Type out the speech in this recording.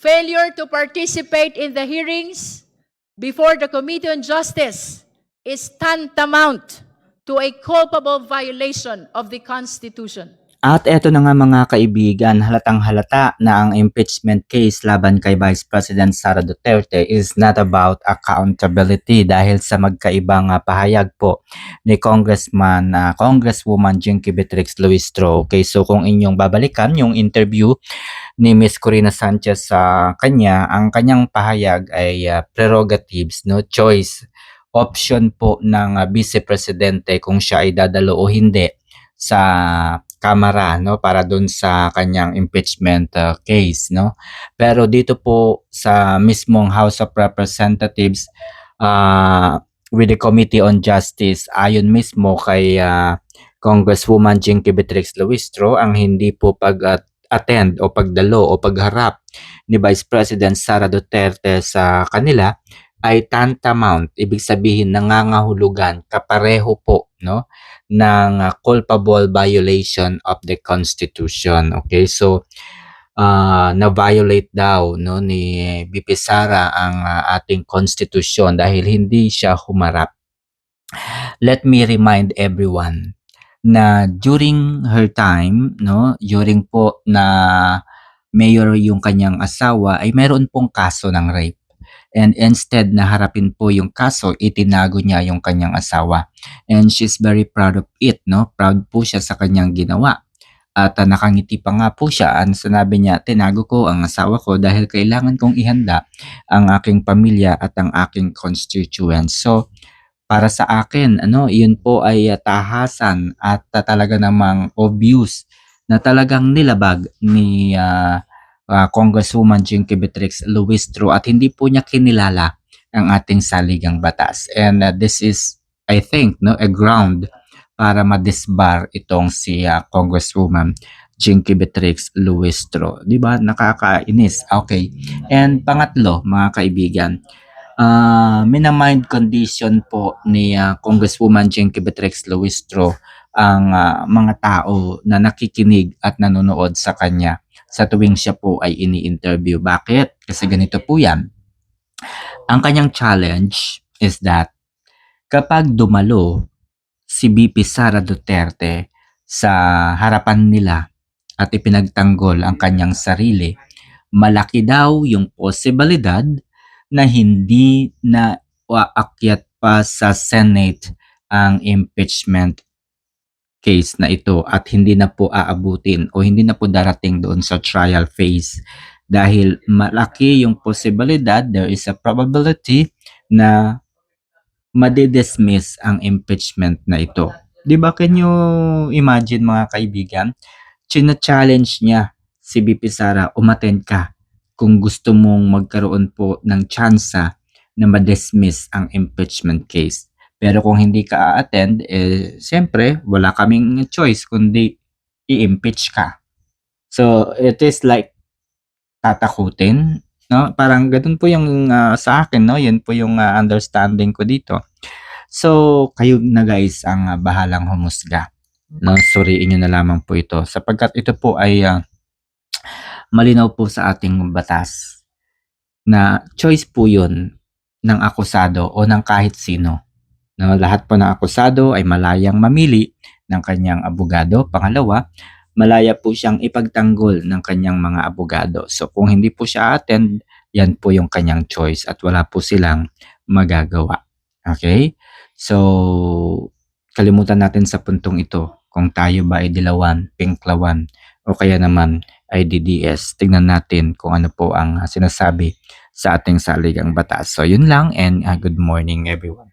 failure to participate in the hearings before the Committee on Justice is tantamount to a culpable violation of the Constitution. At eto na nga mga kaibigan, halatang halata na ang impeachment case laban kay Vice President Sara Duterte is not about accountability dahil sa magkaibang pahayag po ni Congresswoman Jinky Beatrix Luistro. Okay, so kung inyong babalikan yung interview ni Ms. Corina Sanchez sa kanya, ang kanyang pahayag ay prerogatives, no choice, option po ng Vice Presidente kung siya ay dadalo o hindi sa Kamara, no, para dun sa kanyang impeachment case, no. Pero dito po sa mismong House of Representatives with the Committee on Justice, ayon mismo kay Congresswoman Jinky Beatrix Luistro, ang hindi po attend o pagdalo o pagharap ni Vice President Sara Duterte sa kanila ay tantamount, ibig sabihin nangangahulugan, kapareho po, no, ng culpable violation of the Constitution. Okay, so na-violate daw, no, ni VP Sara ang ating Constitution dahil hindi siya humarap. Let me remind everyone na during her time, no, during po na mayor yung kanyang asawa, ay meron pong kaso ng rape. And instead na harapin po yung kaso, itinago niya yung kanyang asawa. And she's very proud of it, no? Proud po siya sa kanyang ginawa. At nakangiti pa nga po siya. Sinabi niya, tinago ko ang asawa ko dahil kailangan kong ihanda ang aking pamilya at ang aking constituents. So, para sa akin, yun po ay tahasan at talaga namang obvious na talagang nilabag ni Congresswoman Jinky Beatrix Luistro at hindi po niya kinilala ang ating saligang batas. And this is, I think, no, a ground para ma-disbar itong si Congresswoman Jinky Beatrix Luistro. Di ba? Nakakainis. Okay. And pangatlo, mga kaibigan, minamind condition po ni Congresswoman Jinky Beatrix Luistro ang mga tao na nakikinig at nanonood sa kanya sa tuwing siya po ay ini-interview. Bakit? Kasi ganito po yan. Ang kanyang challenge is that kapag dumalo si VP Sara Duterte sa harapan nila at ipinagtanggol ang kanyang sarili, malaki daw yung posibilidad na hindi na aakyat pa sa Senate ang impeachment case na ito at hindi na po aabutin o hindi na po darating doon sa trial phase dahil malaki yung posibilidad, there is a probability na madidismiss ang impeachment na ito. Di ba? Can you imagine, mga kaibigan? China-challenge niya si VP Sara, umattend ka kung gusto mong magkaroon po ng tsansa na madismiss ang impeachment case. Pero kung hindi ka a-attend, siyempre, wala kaming choice kundi i-impeach ka. So, it is like tatakutin, no? Parang ganun po yung sa akin, no? Yan po yung understanding ko dito. So, kayo na guys ang bahalang humusga. No? Suriin nyo na lamang po ito. Sapagkat ito po ay malinaw po sa ating batas na choice po yun ng akusado o ng kahit sino. No, lahat po ng akusado ay malayang mamili ng kanyang abogado. Pangalawa, malaya po siyang ipagtanggol ng kanyang mga abogado. So kung hindi po siya attend, yan po yung kanyang choice at wala po silang magagawa. Okay? So, kalimutan natin sa puntong ito kung tayo ba ay dilawan, pinklawan, o kaya naman ay DDS. Tingnan natin kung ano po ang sinasabi sa ating saligang batas. So yun lang and good morning everyone.